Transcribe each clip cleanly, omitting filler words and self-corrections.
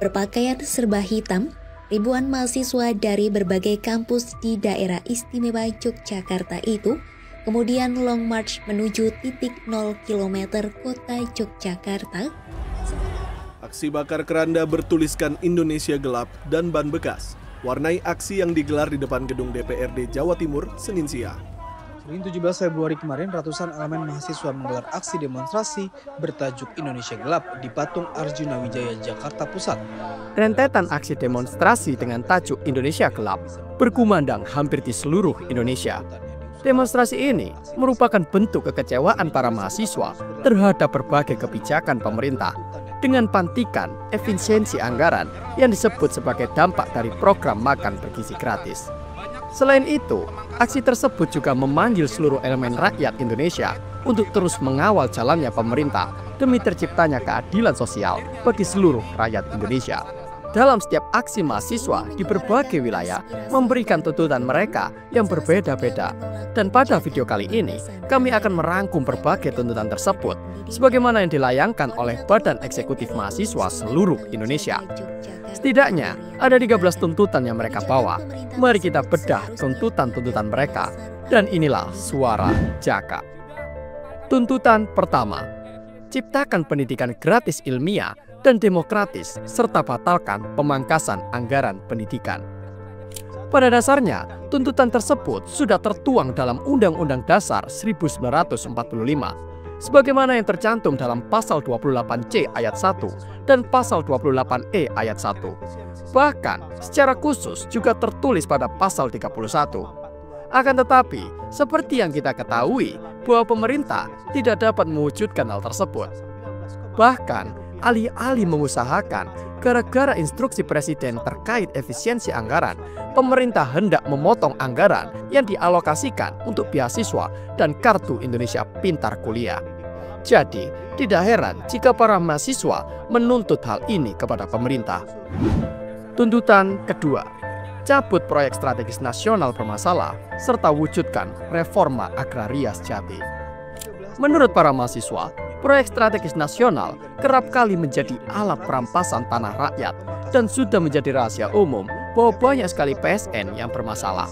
Berpakaian serba hitam, ribuan mahasiswa dari berbagai kampus di daerah istimewa Yogyakarta itu kemudian long march menuju titik 0 km kota Yogyakarta. Aksi bakar keranda bertuliskan Indonesia Gelap dan ban bekas warnai aksi yang digelar di depan gedung DPRD Jawa Timur Senin siang. Senin 17 Februari kemarin, ratusan elemen mahasiswa menggelar aksi demonstrasi bertajuk Indonesia Gelap di Patung Arjuna Wijaya, Jakarta Pusat. Rentetan aksi demonstrasi dengan tajuk Indonesia Gelap berkumandang hampir di seluruh Indonesia. Demonstrasi ini merupakan bentuk kekecewaan para mahasiswa terhadap berbagai kebijakan pemerintah dengan pantikan efisiensi anggaran yang disebut sebagai dampak dari program makan bergizi gratis. Selain itu, aksi tersebut juga memanggil seluruh elemen rakyat Indonesia untuk terus mengawal jalannya pemerintah demi terciptanya keadilan sosial bagi seluruh rakyat Indonesia. Dalam setiap aksi mahasiswa di berbagai wilayah memberikan tuntutan mereka yang berbeda-beda. Dan pada video kali ini, kami akan merangkum berbagai tuntutan tersebut sebagaimana yang dilayangkan oleh Badan Eksekutif Mahasiswa seluruh Indonesia. Setidaknya ada 13 tuntutan yang mereka bawa. Mari kita bedah tuntutan-tuntutan mereka. Dan inilah suara Jaka. Tuntutan pertama, ciptakan pendidikan gratis ilmiah dan demokratis, serta batalkan pemangkasan anggaran pendidikan. Pada dasarnya, tuntutan tersebut sudah tertuang dalam Undang-Undang Dasar 1945, sebagaimana yang tercantum dalam Pasal 28C ayat 1 dan Pasal 28E ayat 1. Bahkan, secara khusus juga tertulis pada Pasal 31. Akan tetapi, seperti yang kita ketahui, bahwa pemerintah tidak dapat mewujudkan hal tersebut. Bahkan, alih-alih mengusahakan gara-gara instruksi presiden terkait efisiensi anggaran, pemerintah hendak memotong anggaran yang dialokasikan untuk beasiswa dan kartu Indonesia Pintar Kuliah. Jadi, tidak heran jika para mahasiswa menuntut hal ini kepada pemerintah. Tuntutan kedua, cabut proyek strategis nasional bermasalah serta wujudkan reforma agraria sejati. Menurut para mahasiswa, proyek strategis nasional kerap kali menjadi alat perampasan tanah rakyat dan sudah menjadi rahasia umum bahwa banyak sekali PSN yang bermasalah.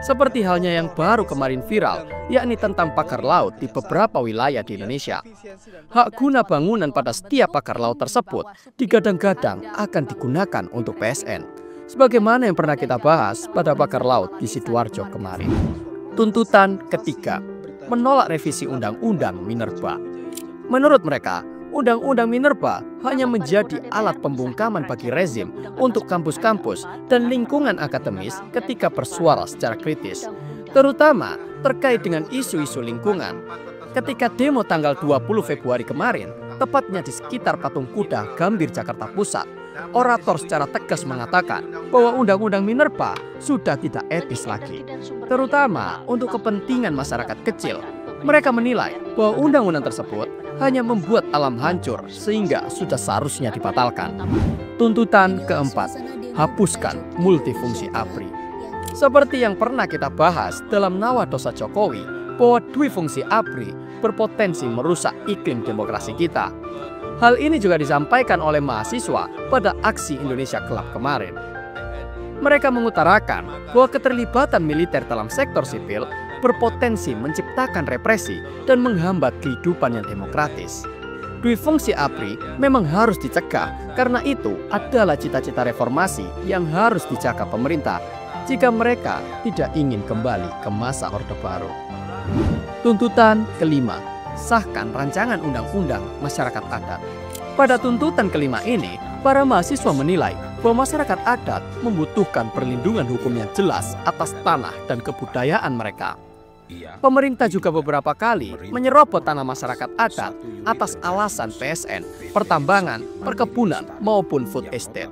Seperti halnya yang baru kemarin viral, yakni tentang pagar laut di beberapa wilayah di Indonesia. Hak guna bangunan pada setiap pagar laut tersebut digadang-gadang akan digunakan untuk PSN, sebagaimana yang pernah kita bahas pada pagar laut di Sidoarjo kemarin. Tuntutan ketiga, menolak revisi Undang-Undang Minerba. Menurut mereka, Undang-Undang Minerba hanya menjadi alat pembungkaman bagi rezim untuk kampus-kampus dan lingkungan akademis ketika bersuara secara kritis, terutama terkait dengan isu-isu lingkungan. Ketika demo tanggal 20 Februari kemarin, tepatnya di sekitar Patung Kuda, Gambir, Jakarta Pusat, orator secara tegas mengatakan bahwa Undang-Undang Minerba sudah tidak etis lagi, terutama untuk kepentingan masyarakat kecil. Mereka menilai bahwa undang-undang tersebut hanya membuat alam hancur sehingga sudah seharusnya dibatalkan. Tuntutan keempat, hapuskan multifungsi ABRI. Seperti yang pernah kita bahas dalam Nawadosa Jokowi, bahwa dwifungsi ABRI berpotensi merusak iklim demokrasi kita. Hal ini juga disampaikan oleh mahasiswa pada aksi Indonesia Gelap kemarin. Mereka mengutarakan bahwa keterlibatan militer dalam sektor sipil berpotensi menciptakan represi dan menghambat kehidupan yang demokratis. Dwifungsi ABRI memang harus dicegah karena itu adalah cita-cita reformasi yang harus dijaga pemerintah jika mereka tidak ingin kembali ke masa Orde Baru. Tuntutan kelima, sahkan rancangan undang-undang masyarakat adat. Pada tuntutan kelima ini, para mahasiswa menilai bahwa masyarakat adat membutuhkan perlindungan hukum yang jelas atas tanah dan kebudayaan mereka. Pemerintah juga beberapa kali menyerobot tanah masyarakat adat atas alasan PSN, pertambangan, perkebunan, maupun food estate.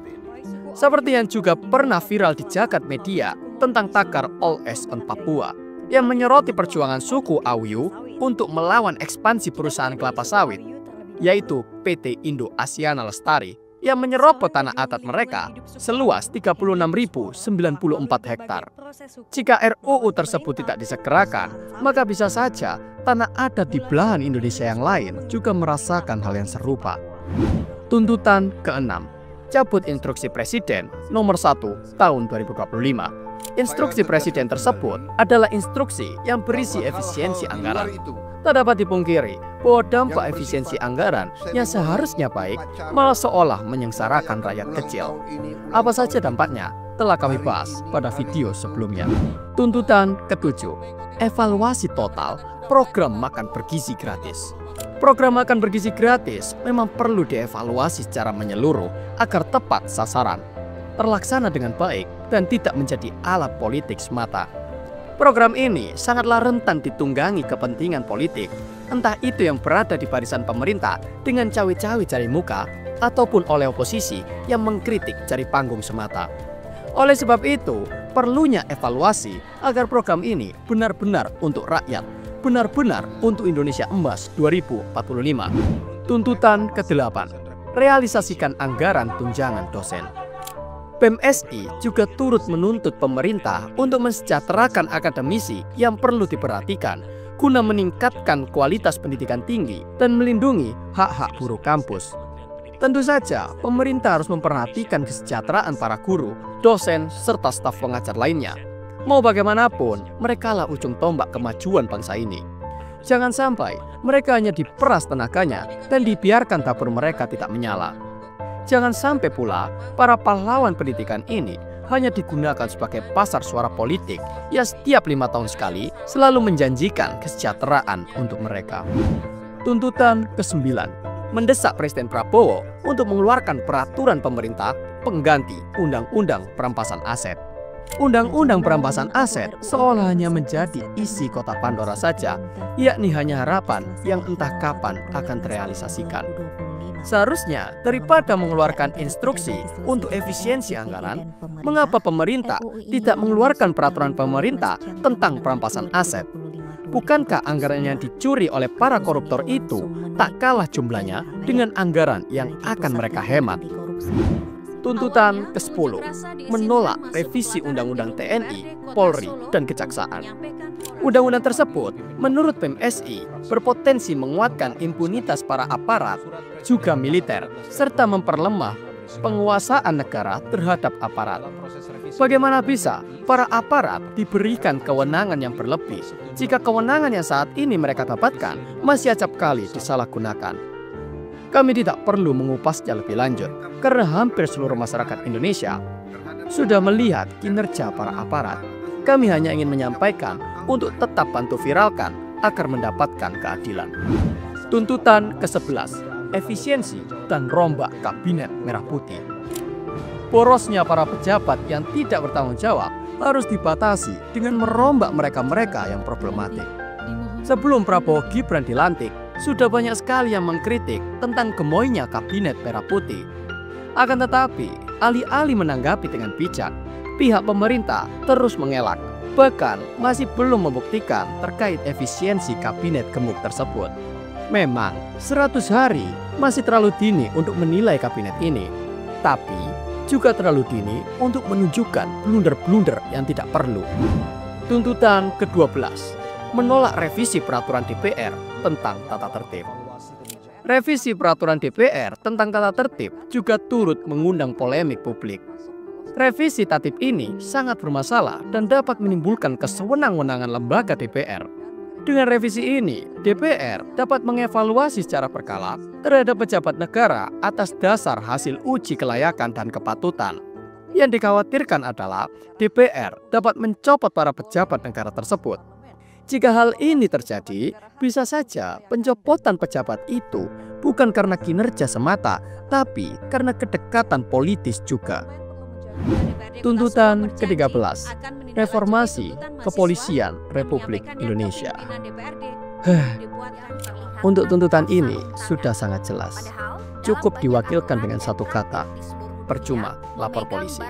Seperti yang juga pernah viral di jagat media tentang tagar All Eyes on Papua yang menyoroti perjuangan suku Awyu untuk melawan ekspansi perusahaan kelapa sawit, yaitu PT Indo Asiana Lestari yang menyerobot tanah adat mereka seluas 36.094 hektar. Jika RUU tersebut tidak disegerakan, maka bisa saja tanah adat di belahan Indonesia yang lain juga merasakan hal yang serupa. Tuntutan keenam, cabut Instruksi Presiden Nomor 1 Tahun 2025. Instruksi Presiden tersebut adalah instruksi yang berisi efisiensi anggaran. Tak dapat dipungkiri bahwa dampak efisiensi anggaran yang seharusnya baik malah seolah menyengsarakan rakyat kecil. Apa saja dampaknya telah kami bahas pada video sebelumnya. Tuntutan ketujuh, evaluasi total program makan bergizi gratis. Program makan bergizi gratis memang perlu dievaluasi secara menyeluruh agar tepat sasaran, terlaksana dengan baik, dan tidak menjadi alat politik semata. Program ini sangatlah rentan ditunggangi kepentingan politik, entah itu yang berada di barisan pemerintah dengan cawe-cawe cari muka, ataupun oleh oposisi yang mengkritik cari panggung semata. Oleh sebab itu, perlunya evaluasi agar program ini benar-benar untuk rakyat, benar-benar untuk Indonesia Emas 2045. Tuntutan ke-8, realisasikan anggaran tunjangan dosen. PMSI juga turut menuntut pemerintah untuk mensejahterakan akademisi yang perlu diperhatikan guna meningkatkan kualitas pendidikan tinggi dan melindungi hak-hak buruh kampus. Tentu saja, pemerintah harus memperhatikan kesejahteraan para guru, dosen, serta staf pengajar lainnya. Mau bagaimanapun, merekalah ujung tombak kemajuan bangsa ini. Jangan sampai mereka hanya diperas tenaganya dan dibiarkan dapur mereka tidak menyala. Jangan sampai pula para pahlawan pendidikan ini hanya digunakan sebagai pasar suara politik yang setiap 5 tahun sekali selalu menjanjikan kesejahteraan untuk mereka. Tuntutan ke-9, mendesak Presiden Prabowo untuk mengeluarkan peraturan pemerintah pengganti Undang-Undang Perampasan Aset. Undang-Undang Perampasan Aset seolah hanya menjadi isi kotak Pandora saja, yakni hanya harapan yang entah kapan akan terrealisasikan. Seharusnya, daripada mengeluarkan instruksi untuk efisiensi anggaran, mengapa pemerintah tidak mengeluarkan peraturan pemerintah tentang perampasan aset? Bukankah anggaran yang dicuri oleh para koruptor itu tak kalah jumlahnya dengan anggaran yang akan mereka hemat? Tuntutan ke-10, menolak revisi Undang-Undang TNI, Polri, dan Kejaksaan. Undang-undang tersebut, menurut PMSI, berpotensi menguatkan impunitas para aparat, juga militer, serta memperlemah penguasaan negara terhadap aparat. Bagaimana bisa para aparat diberikan kewenangan yang berlebih jika kewenangan yang saat ini mereka dapatkan masih acap kali disalahgunakan? Kami tidak perlu mengupasnya lebih lanjut, karena hampir seluruh masyarakat Indonesia sudah melihat kinerja para aparat. Kami hanya ingin menyampaikan untuk tetap bantu viralkan agar mendapatkan keadilan. Tuntutan ke-11, efisiensi dan rombak Kabinet Merah Putih. Borosnya para pejabat yang tidak bertanggung jawab harus dibatasi dengan merombak mereka-mereka yang problematik. Sebelum Prabowo Gibran dilantik, sudah banyak sekali yang mengkritik tentang gemoynya Kabinet Merah Putih. Akan tetapi, alih-alih menanggapi dengan bijak, pihak pemerintah terus mengelak, bahkan masih belum membuktikan terkait efisiensi kabinet gemuk tersebut. Memang 100 hari masih terlalu dini untuk menilai kabinet ini, tapi juga terlalu dini untuk menunjukkan blunder-blunder yang tidak perlu. Tuntutan ke-12, menolak revisi peraturan DPR tentang tata tertib. Revisi peraturan DPR tentang tata tertib juga turut mengundang polemik publik. Revisi tatip ini sangat bermasalah dan dapat menimbulkan kesewenang-wenangan lembaga DPR. Dengan revisi ini, DPR dapat mengevaluasi secara berkala terhadap pejabat negara atas dasar hasil uji kelayakan dan kepatutan. Yang dikhawatirkan adalah DPR dapat mencopot para pejabat negara tersebut. Jika hal ini terjadi, bisa saja pencopotan pejabat itu bukan karena kinerja semata, tapi karena kedekatan politis juga. Tuntutan ke-13, reformasi kepolisian Republik Indonesia. Untuk tuntutan ini sudah sangat jelas. Cukup diwakilkan dengan satu kata, percuma lapor polisi.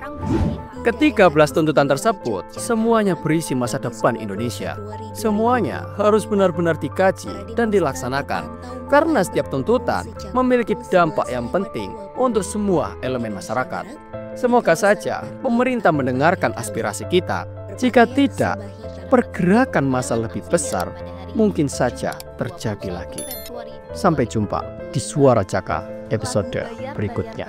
Ke-13 tuntutan tersebut semuanya berisi masa depan Indonesia. Semuanya harus benar-benar dikaji dan dilaksanakan, karena setiap tuntutan memiliki dampak yang penting untuk semua elemen masyarakat. Semoga saja pemerintah mendengarkan aspirasi kita. Jika tidak, pergerakan massa lebih besar mungkin saja terjadi lagi. Sampai jumpa di Suara Caka episode berikutnya.